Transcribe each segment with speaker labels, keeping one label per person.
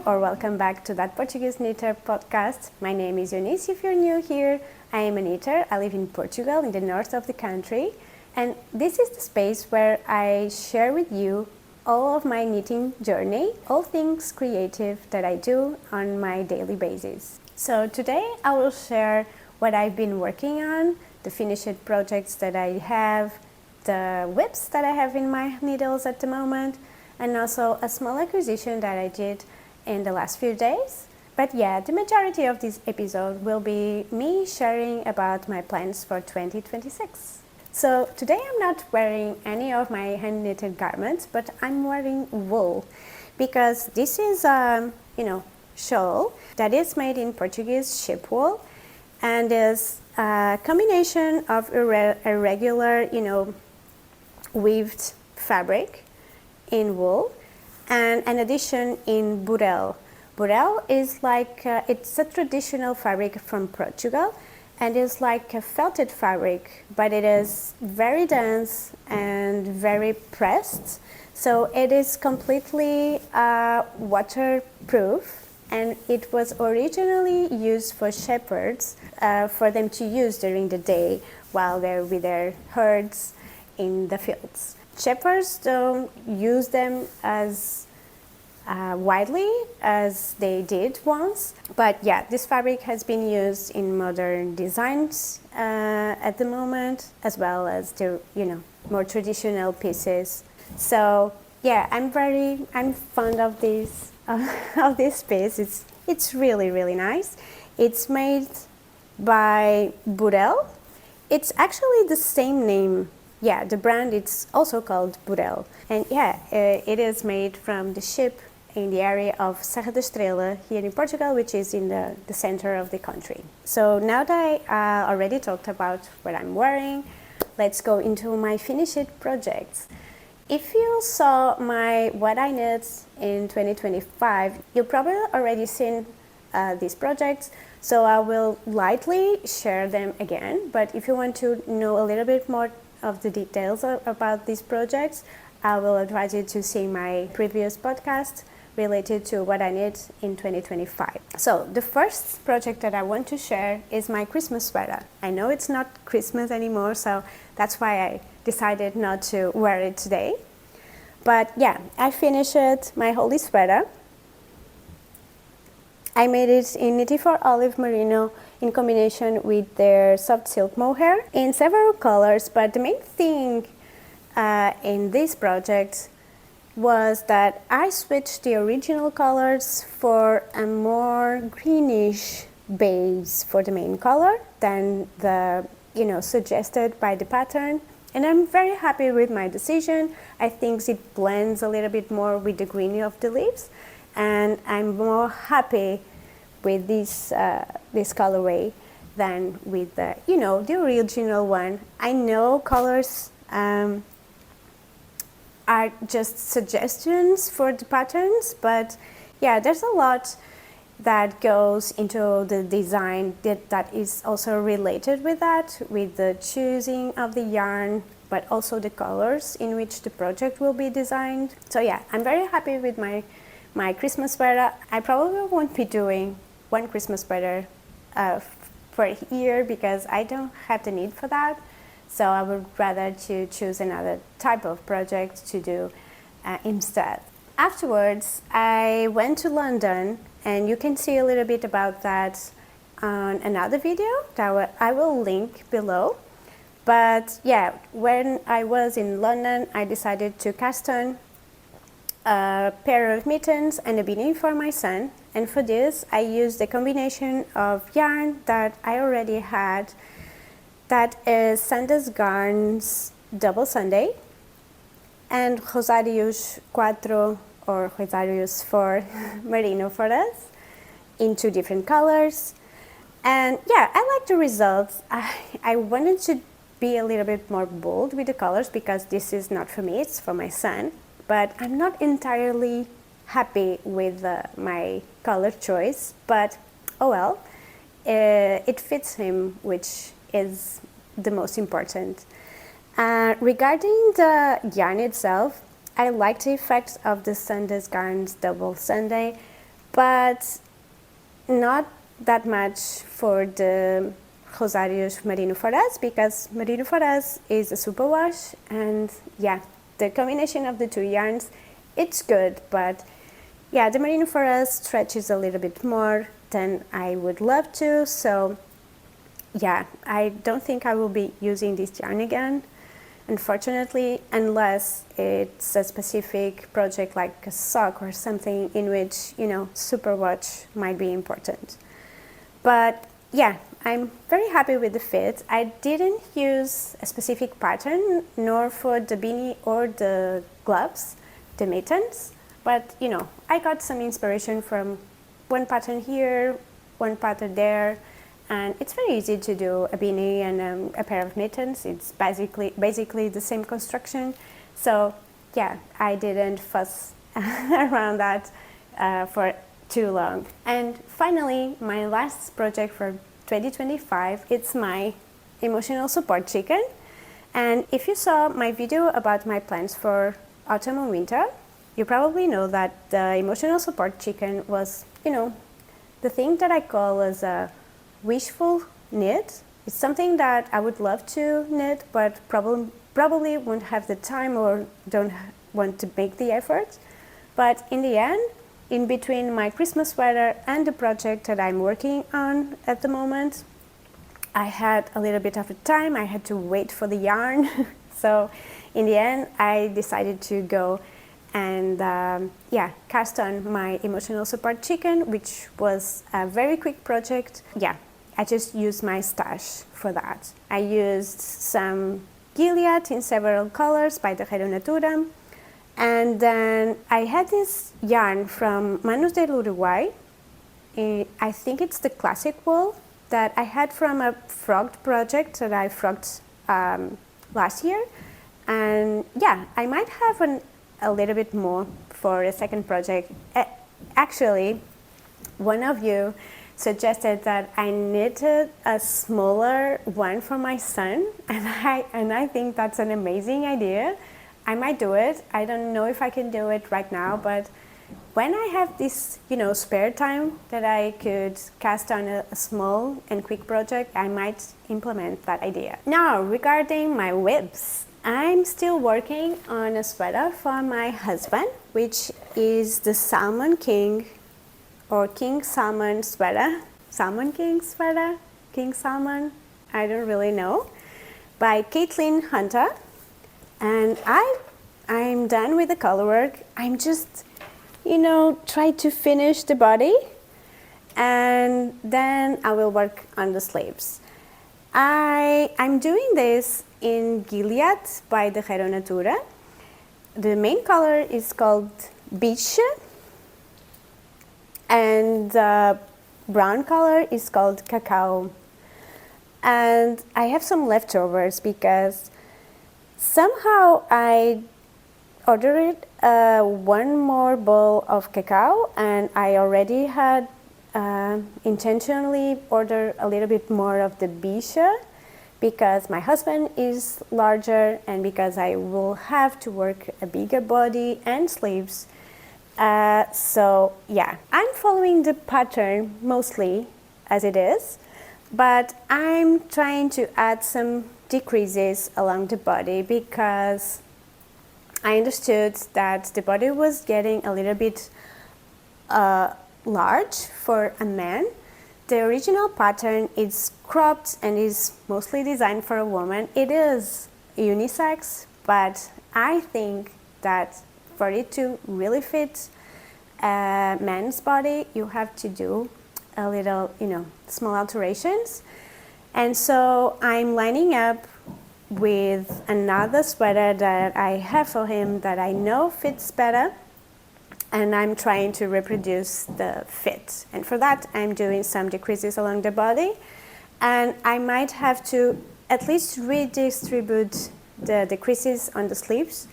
Speaker 1: or welcome back to that Portuguese Knitter podcast. My name is Eunice. If you're new here, I am a knitter. I live in Portugal, in the north of the country, and this is the space where I share with you all of my knitting journey, all things creative that I do on my daily basis. So today I will share what I've been working on, the finished projects that I have, the whips that I have in my needles at the moment, and also a small acquisition that I did in the last few days. But yeah, the majority of this episode will be me sharing about my plans for 2026. So today I'm not wearing any of my hand knitted garments, but I'm wearing wool because this is a shawl that is made in Portuguese sheep wool and is a combination of a regular weaved fabric in wool and an addition in burel. Burel is like it's a traditional fabric from Portugal and is like a felted fabric, but it is very dense and very pressed, so it is completely waterproof, and it was originally used for shepherds for them to use during the day while they're with their herds in the fields. Shepherds don't use them as widely as they did once, but yeah, this fabric has been used in modern designs at the moment, as well as the more traditional pieces. So yeah, I'm fond of this of this piece. It's really nice. It's made by Burel. It's actually the same name. Yeah, the brand it's also called Burel, and yeah, it is made from the sheep in the area of Serra da Estrela here in Portugal, which is in the center of the country. So now that I already talked about what I'm wearing, let's go into my finished projects. If you saw my what I knit in 2025, you've probably already seen these projects, so I will lightly share them again. But if you want to know a little bit more of the details about these projects, I will advise you to see my previous podcast related to what I knit in 2025. So the first project that I want to share is my Christmas sweater. I know it's not Christmas anymore, so that's why I decided not to wear it today. But yeah, I finished my holy sweater. I made it in Knitting for Olive Merino in combination with their soft silk mohair in several colors, but the main thing in this project was that I switched the original colors for a more greenish base for the main color than the suggested by the pattern, and I'm very happy with my decision. I think it blends a little bit more with the green of the leaves, and I'm more happy with this colorway than with the original one. I know colors are just suggestions for the patterns, but yeah, there's a lot that goes into the design that is also related with that, with the choosing of the yarn, but also the colors in which the project will be designed. So yeah, I'm very happy with my Christmas sweater. I probably won't be doing one Christmas sweater for a year because I don't have the need for that. So I would rather to choose another type of project to do instead. Afterwards, I went to London, and you can see a little bit about that on another video that I will link below. But yeah, when I was in London, I decided to cast on a pair of mittens and a beanie for my son, and for this I used a combination of yarn that I already had, that is Santa's Garn's Double Sunday and Rosarius 4 or Rosarius 4 Merino for us in two different colors. And yeah, I like the results. I wanted to be a little bit more bold with the colors because this is not for me, it's for my son. But I'm not entirely happy with my color choice, but oh well, it fits him, which is the most important. Regarding the yarn itself, I like the effects of the Santa's Garn's Double Sunday, but not that much for the Rosarios Merino for Us, because Merino for Us is a superwash, and yeah, the combination of the two yarns, it's good, but yeah, the Merino for Us stretches a little bit more than I would love to, so yeah, I don't think I will be using this yarn again, unfortunately, unless it's a specific project like a sock or something in which, you know, superwash might be important. But yeah, I'm very happy with the fit. I didn't use a specific pattern, nor for the beanie or the gloves, the mittens, but you know, I got some inspiration from one pattern here, one pattern there, and it's very easy to do a beanie and a pair of mittens. It's basically the same construction. So yeah, I didn't fuss around that for too long. And finally, my last project for 2025, it's my emotional support chicken. And if you saw my video about my plans for autumn and winter, you probably know that the emotional support chicken was, you know, the thing that I call as a wishful knit. It's something that I would love to knit, but probably won't have the time or don't want to make the effort. But in the end, in between my Christmas sweater and the project that I'm working on at the moment, I had a little bit of time. I had to wait for the yarn. So in the end, I decided to go and yeah, cast on my emotional support chicken, which was a very quick project. Yeah, I just used my stash for that. I used some Gilead in several colors by the Hero Natura. And then I had this yarn from Manos del Uruguay. I think it's the classic wool that I had from a frogged project that I frogged last year. And yeah, I might have a little bit more for a second project. Actually, one of you suggested that I knitted a smaller one for my son, and I think that's an amazing idea. I might do it. I don't know if I can do it right now, but when I have this, you know, spare time that I could cast on a small and quick project, I might implement that idea. Now, regarding my whips, I'm still working on a sweater for my husband, which is the Salmon King or King Salmon sweater. Salmon King sweater? King Salmon? I don't really know. By Caitlin Hunter. And I'm done with the color work. I'm just, you know, try to finish the body, and then I will work on the sleeves. I'm doing this in Gilead by the Hero Natura. The main color is called Beige, and the brown color is called Cacao. And I have some leftovers because somehow I ordered one more bowl of cacao, and I already had intentionally ordered a little bit more of the beige because my husband is larger and because I will have to work a bigger body and sleeves. So yeah, I'm following the pattern mostly as it is, but I'm trying to add some decreases along the body because I understood that the body was getting a little bit large for a man. The original pattern is cropped and is mostly designed for a woman. It is unisex, but I think that for it to really fit a man's body, you have to do a little, you know, small alterations. And so I'm lining up with another sweater that I have for him that I know fits better, and I'm trying to reproduce the fit. And for that, I'm doing some decreases along the body, and I might have to at least redistribute the decreases on the sleeves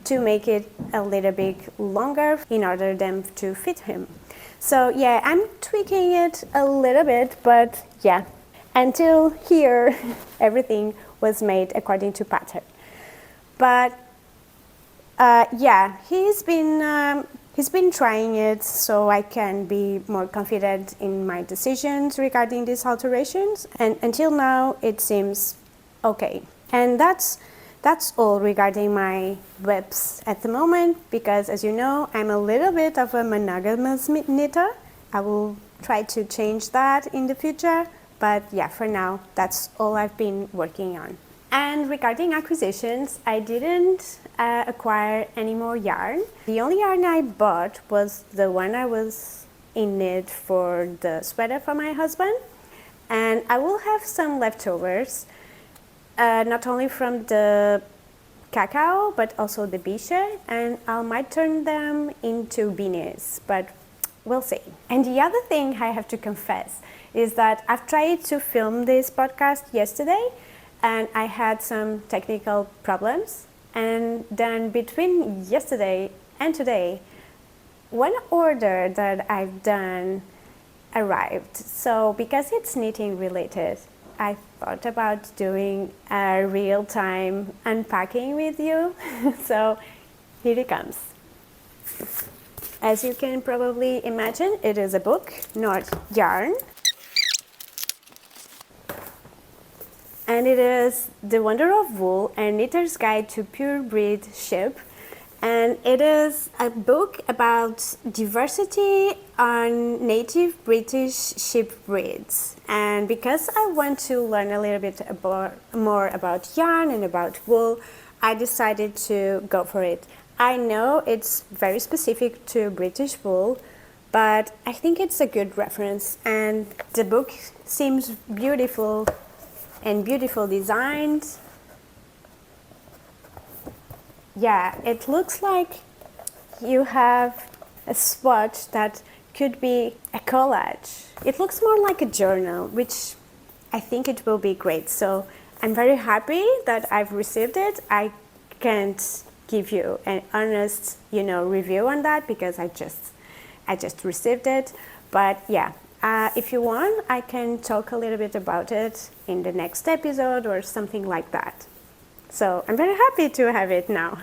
Speaker 1: to make it a little bit longer in order them to fit him. So yeah, I'm tweaking it a little bit, but yeah, until here, everything was made according to pattern. But yeah, he's been He's been trying it so I can be more confident in my decisions regarding these alterations, and until now it seems okay. And that's all regarding my webs at the moment, because as you know, I'm a little bit of a monogamous knitter. I will try to change that in the future, but yeah, for now, that's all I've been working on. And regarding acquisitions, I didn't acquire any more yarn. The only yarn I bought was the one I was in need for the sweater for my husband, and I will have some leftovers, not only from the cacao but also the biche, and I might turn them into beanies, but we'll see. And the other thing I have to confess is that I've tried to film this podcast yesterday and I had some technical problems, and then between yesterday and today, one order that I've done arrived. So because it's knitting related, I thought about doing a real-time unpacking with you. So here it comes. As you can probably imagine, it is a book, not yarn. And it is The Wonder of Wool, a Knitter's Guide to Pure Breed Sheep. And it is a book about diversity on native British sheep breeds. And because I want to learn a little bit more about yarn and about wool, I decided to go for it. I know it's very specific to British wool, but I think it's a good reference, and the book seems beautiful and beautiful designed. Yeah, it looks like you have a swatch that could be a collage. It looks more like a journal, which I think it will be great. So I'm very happy that I've received it. I can't give you an honest, review on that because I just received it. But yeah, if you want, I can talk a little bit about it in the next episode or something like that. So I'm very happy to have it now.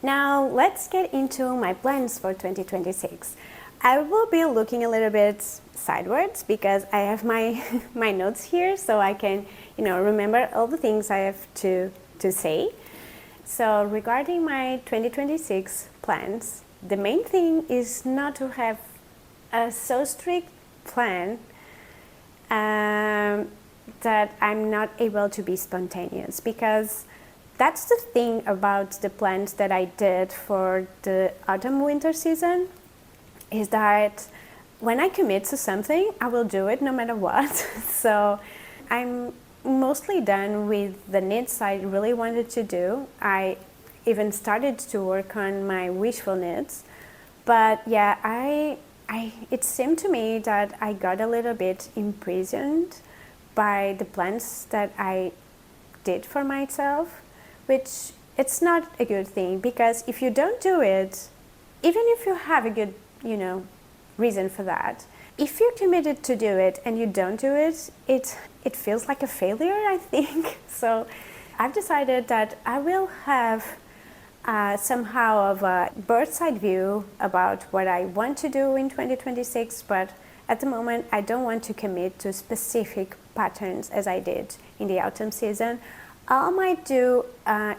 Speaker 1: Now let's get into my plans for 2026. I will be looking a little bit sideways because I have my notes here, so I can remember all the things I have to say. So regarding my 2026 plans, the main thing is not to have a so strict plan that I'm not able to be spontaneous, because that's the thing about the plans that I did for the autumn-winter season, is that when I commit to something, I will do it no matter what. So I'm mostly done with the knits I really wanted to do. I even started to work on my wishful knits. But yeah, it seemed to me that I got a little bit imprisoned by the plans that I did for myself, which it's not a good thing, because if you don't do it, even if you have a good, reason for that, if you're committed to do it and you don't do it, it feels like a failure, I think. So I've decided that I will have somehow of a bird's eye view about what I want to do in 2026, but at the moment I don't want to commit to specific patterns as I did in the autumn season. I might do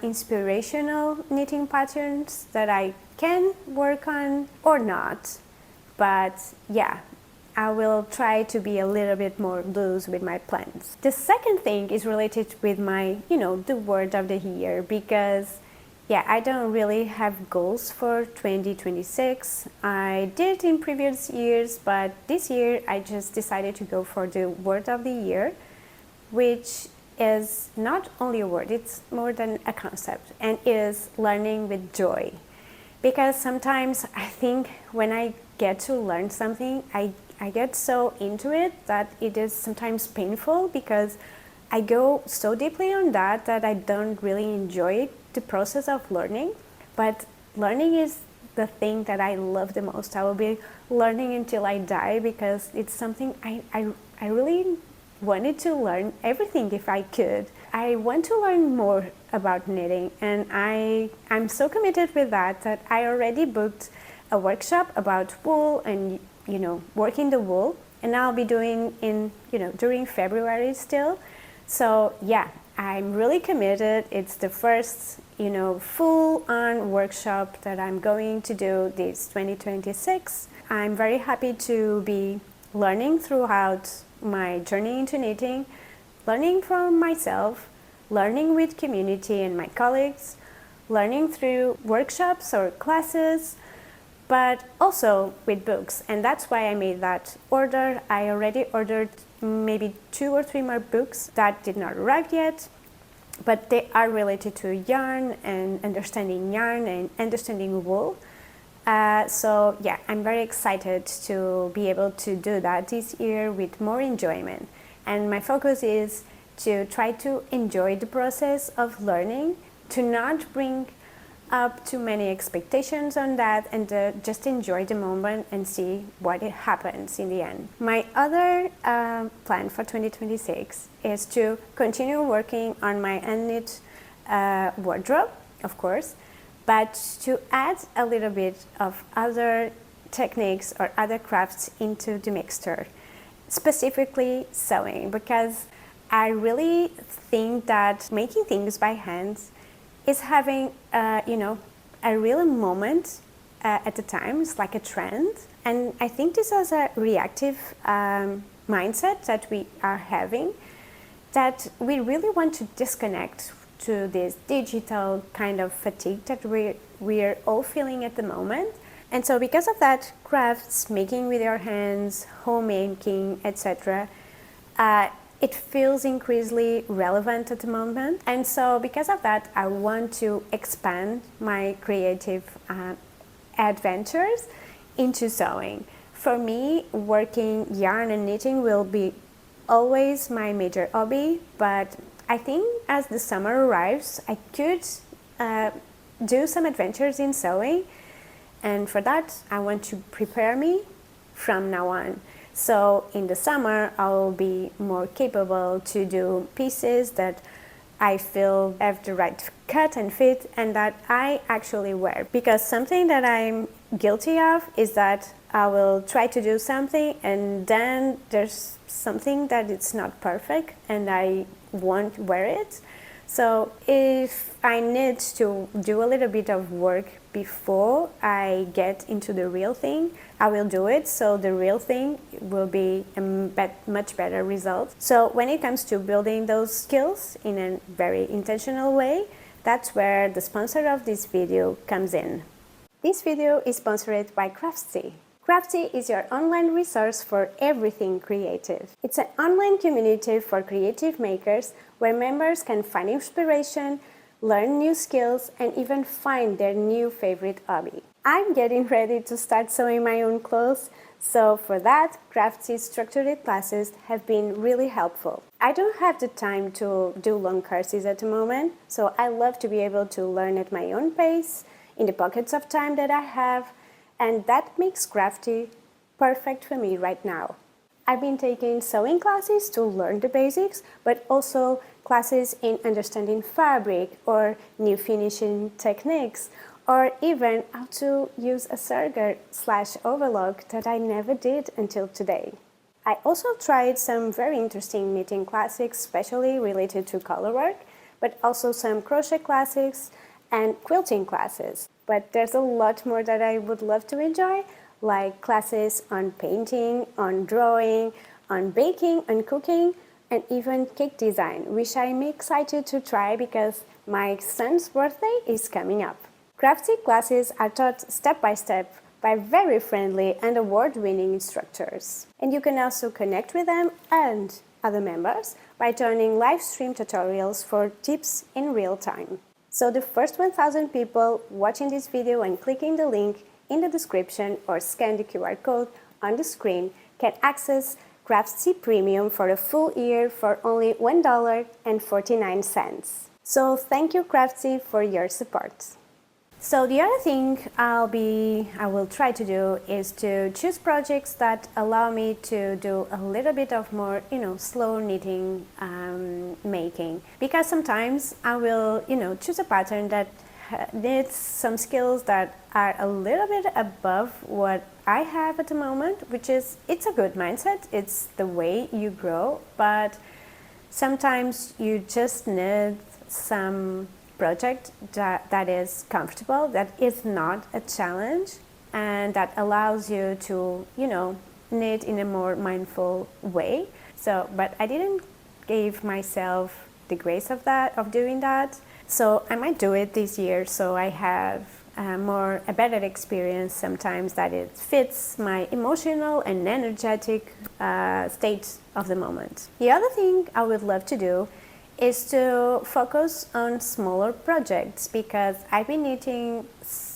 Speaker 1: inspirational knitting patterns that I can work on or not, but yeah, I will try to be a little bit more loose with my plans. The second thing is related with my, the word of the year, because I don't really have goals for 2026. I did in previous years, but this year I just decided to go for the word of the year, which is not only a word, it's more than a concept, and is learning with joy. Because sometimes I think when I get to learn something, I get so into it that it is sometimes painful, because I go so deeply on that I don't really enjoy the process of learning. But learning is the thing that I love the most. I will be learning until I die, because it's something I really wanted to learn everything if I could. I want to learn more about knitting, and I'm so committed with that I already booked a workshop about wool and, working the wool. And I'll be doing during February still. So yeah, I'm really committed. It's the first, full-on workshop that I'm going to do this 2026. I'm very happy to be learning throughout my journey into knitting, learning from myself, learning with community and my colleagues, learning through workshops or classes, but also with books. And that's why I made that order. I already ordered maybe 2 or 3 more books that did not arrive yet, but they are related to yarn and understanding wool. So yeah, I'm very excited to be able to do that this year with more enjoyment. And my focus is to try to enjoy the process of learning, to not bring up too many expectations on that, and just enjoy the moment and see what it happens in the end. My other plan for 2026 is to continue working on my unknit wardrobe, of course, but to add a little bit of other techniques or other crafts into the mixture, specifically sewing, because I really think that making things by hand is having, a real moment at the time. It's like a trend. And I think this is a reactive mindset that we are having, that we really want to disconnect to this digital kind of fatigue that we're all feeling at the moment. And so because of that, crafts, making with your hands, homemaking, etc., it feels increasingly relevant at the moment. And so because of that, I want to expand my creative adventures into sewing. For me, working yarn and knitting will be always my major hobby, but I think as the summer arrives, I could do some adventures in sewing, and for that, I want to prepare me from now on. So in the summer, I'll be more capable to do pieces that I feel have the right cut and fit and that I actually wear. Because something that I'm guilty of is that I will try to do something and then there's something that it's not perfect and I won't wear it. So if I need to do a little bit of work before I get into the real thing, I will do it, so the real thing will be a much better result. So when it comes to building those skills in a very intentional way, that's where the sponsor of this video comes in. This video is sponsored by Craftsy. Craftsy is your online resource for everything creative. It's an online community for creative makers where members can find inspiration, learn new skills, and even find their new favorite hobby. I'm getting ready to start sewing my own clothes, so for that, Craftsy structured classes have been really helpful. I don't have the time to do long courses at the moment, so I love to be able to learn at my own pace, in the pockets of time that I have, and that makes Craftsy perfect for me right now. I've been taking sewing classes to learn the basics, but also classes in understanding fabric or new finishing techniques, or even how to use a serger/overlock that I never did until today. I also tried some very interesting knitting classics, especially related to colorwork, but also some crochet classics and quilting classes. But there's a lot more that I would love to enjoy, like classes on painting, on drawing, on baking, on cooking, and even cake design, which I'm excited to try because my son's birthday is coming up. Craftsy classes are taught step by step by very friendly and award-winning instructors. And you can also connect with them and other members by joining live stream tutorials for tips in real time. So the first 1,000 people watching this video and clicking the link in the description or scan the QR code on the screen can access Craftsy Premium for a full year for only $1.49. So thank you, Craftsy, for your support. So the other thing I will try to do is to choose projects that allow me to do a little bit of more, slow knitting making. Because sometimes I will, choose a pattern that needs some skills that are a little bit above what I have at the moment, which is, it's a good mindset, it's the way you grow, but sometimes you just need some project that is comfortable, that is not a challenge, and that allows you to, knit in a more mindful way. So, but I didn't give myself the grace of doing that. So I might do it this year, so I have a better experience sometimes that it fits my emotional and energetic state of the moment. The other thing I would love to do is to focus on smaller projects, because I've been knitting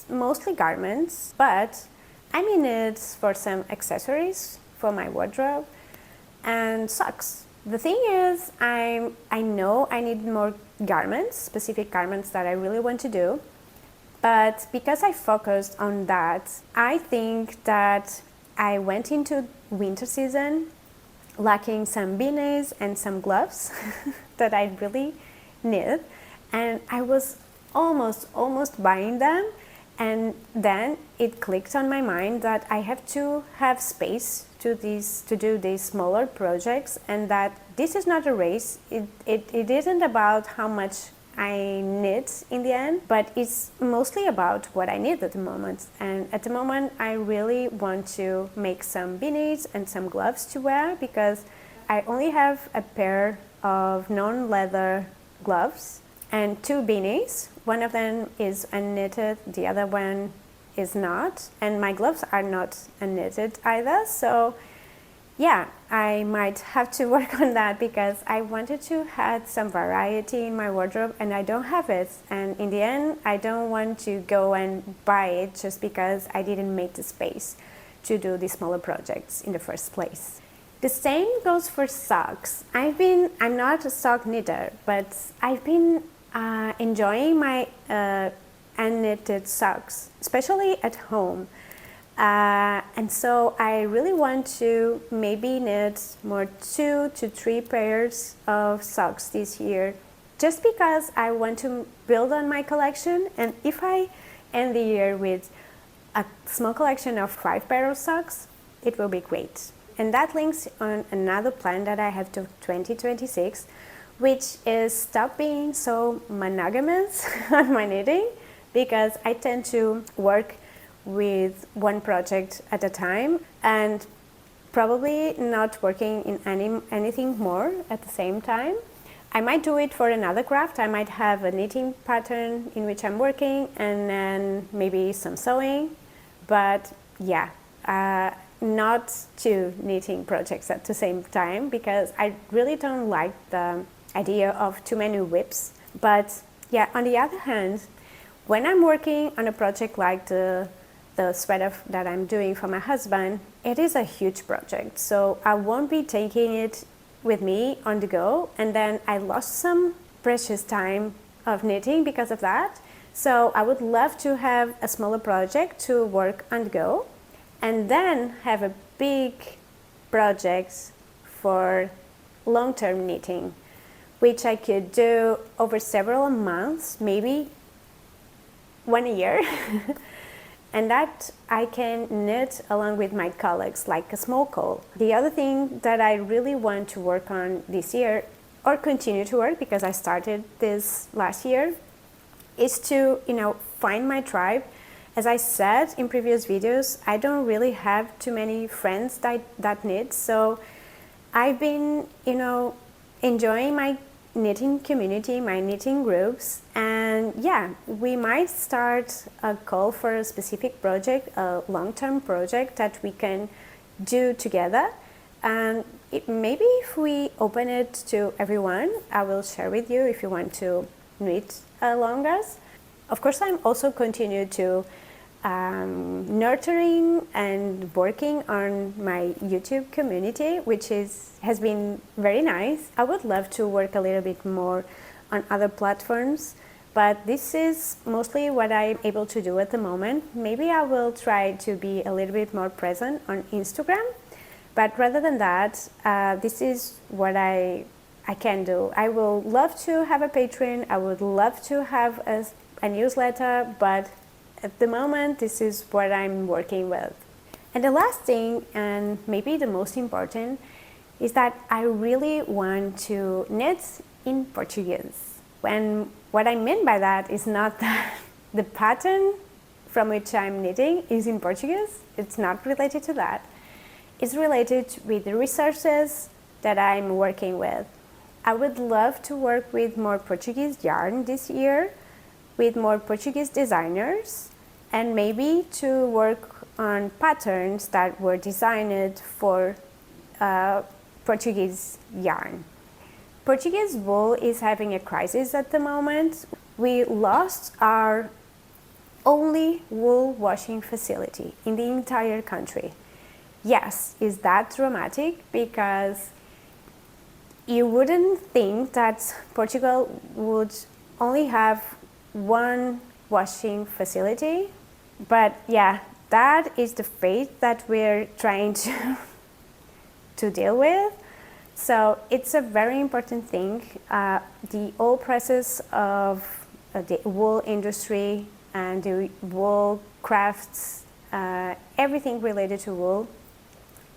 Speaker 1: mostly garments, but I'm in it for some accessories for my wardrobe and socks. The thing is, I know I need more garments, specific garments that I really want to do, but because I focused on that, I think that I went into winter season lacking some beanies and some gloves that I really need, and I was almost buying them, and then it clicked on my mind that I have to have space to do these smaller projects, and that this is not a race. It isn't about how much I knit in the end, but it's mostly about what I need at the moment. And at the moment, I really want to make some beanies and some gloves to wear, because I only have a pair of non-leather gloves and 2 beanies. One of them is unknitted, the other one is not, and my gloves are not unknitted either. So yeah, I might have to work on that, because I wanted to have some variety in my wardrobe and I don't have it, and in the end I don't want to go and buy it just because I didn't make the space to do these smaller projects in the first place. The same goes for socks. I'm not a sock knitter, but I've been enjoying my unknitted socks, especially at home. And so I really want to maybe knit more 2 to 3 pairs of socks this year, just because I want to build on my collection. And if I end the year with a small collection of 5 pairs of socks, it will be great. And that links on another plan that I have to 2026, which is stop being so monogamous on my knitting, because I tend to work with one project at a time and probably not working in anything more at the same time. I might do it for another craft. I might have a knitting pattern in which I'm working, and then maybe some sewing, but yeah, not 2 knitting projects at the same time, because I really don't like the idea of too many whips. But yeah, on the other hand, when I'm working on a project like the sweater that I'm doing for my husband, it is a huge project, so I won't be taking it with me on the go, and then I lost some precious time of knitting because of that. So I would love to have a smaller project to work on the go, and then have a big project for long-term knitting, which I could do over several months, maybe 1 year. And that I can knit along with my colleagues like a small call. The other thing that I really want to work on this year, or continue to work because I started this last year, is to find my tribe. As I said in previous videos, I don't really have too many friends that knit, so I've been enjoying my knitting community, my knitting groups, and yeah, we might start a call for a specific project, a long-term project that we can do together. And maybe if we open it to everyone, I will share with you if you want to knit along us. Of course, I'm also continue to nurturing and working on my YouTube community, which has been very nice. I would love to work a little bit more on other platforms, but this is mostly what I'm able to do at the moment. Maybe I will try to be a little bit more present on Instagram, but rather than that, this is what I can do. I will love to have a Patreon. I would love to have a newsletter, but at the moment this is what I'm working with. And the last thing, and maybe the most important, is that I really want to knit in Portuguese. And what I mean by that is not that the pattern from which I'm knitting is in Portuguese. It's not related to that. It's related with the resources that I'm working with. I would love to work with more Portuguese yarn this year, with more Portuguese designers, and maybe to work on patterns that were designed for Portuguese yarn. Portuguese wool is having a crisis at the moment. We lost our only wool washing facility in the entire country. Yes, is that dramatic? Because you wouldn't think that Portugal would only have one washing facility, but yeah, that is the fate that we're trying to deal with. So it's a very important thing. The whole process of the wool industry and the wool crafts, everything related to wool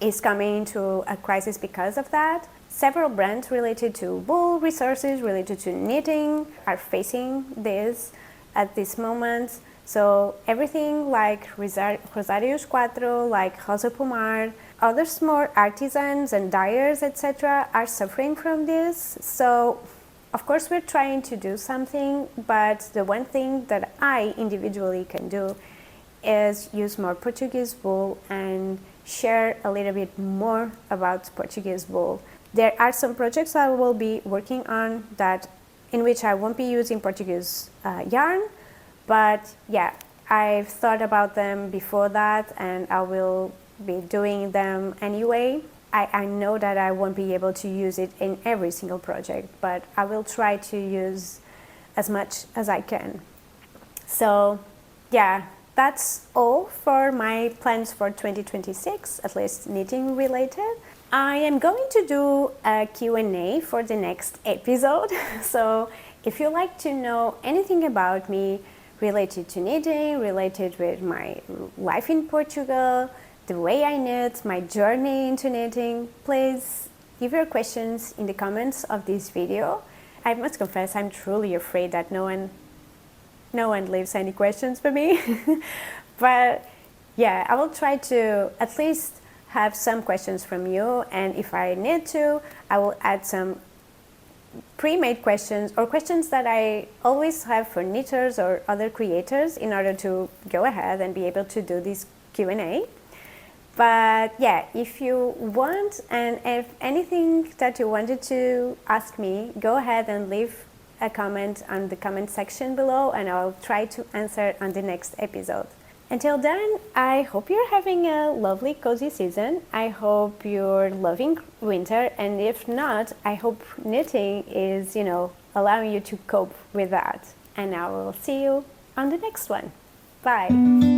Speaker 1: is coming into a crisis because of that. Several brands related to wool resources, related to knitting, are facing this at this moment. So everything like Rosarios Cuatro, like Rosa Pomar, other small artisans and dyers, etc., are suffering from this. So of course we're trying to do something, but the one thing that I individually can do is use more Portuguese wool and share a little bit more about Portuguese wool. There are some projects I will be working on that in which I won't be using Portuguese yarn, but yeah, I've thought about them before that and I will be doing them anyway. I know that I won't be able to use it in every single project, but I will try to use as much as I can. So yeah, that's all for my plans for 2026, at least knitting related. I am going to do a Q&A for the next episode. So if you like to know anything about me related to knitting, related with my life in Portugal, the way I knit, my journey into knitting, please leave your questions in the comments of this video. I must confess, I'm truly afraid that no one leaves any questions for me. But yeah, I will try to at least have some questions from you, and if I need to, I will add some pre-made questions or questions that I always have for knitters or other creators in order to go ahead and be able to do this Q&A. But yeah, if you want, and if anything that you wanted to ask me, go ahead and leave a comment on the comment section below and I'll try to answer on the next episode. Until then, I hope you're having a lovely cozy season. I hope you're loving winter, and if not, I hope knitting is, allowing you to cope with that. And I will see you on the next one. Bye.